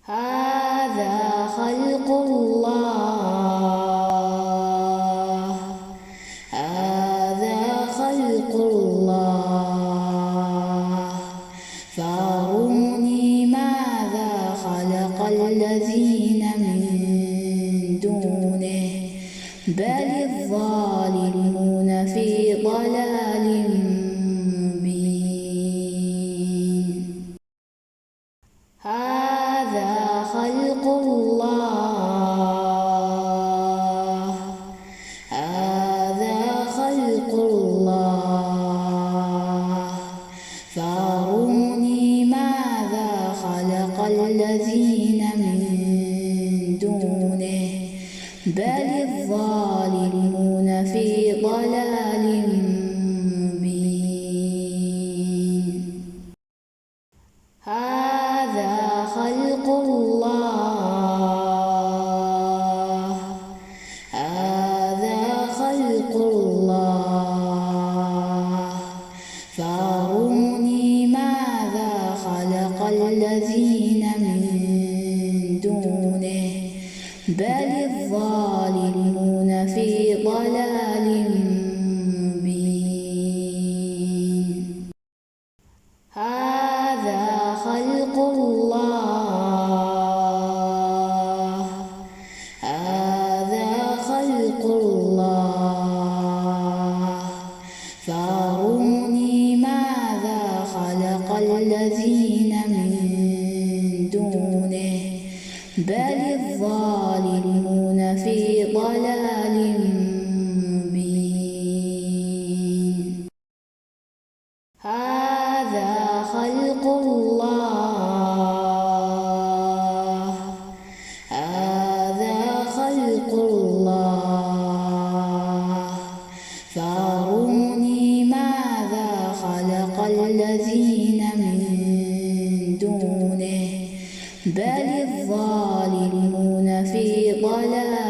هذا خلق الله، هذا خلق الله، فأروني ماذا خلق الذين من دونه، بل الظالمون في ضلال مبين. هذا خلق الله، هذا خلق الله، فأروني ماذا خلق الذين من دونه، بل الظالمون في ضلال مبين. هذا خلق الله، هذا خلق الله، فأروني ماذا خلق الذين من دونه، بل الظالمون في ضلال مبين. هذا خلق الله، هذا خلق الله، فأروني ماذا خلق الذين من دونه، بل الظالمون في ضلال مبين. هذا خلق الله، هذا خلق الله، فأروني ماذا خلق الذين من دونه، بل الظالمون في ضلال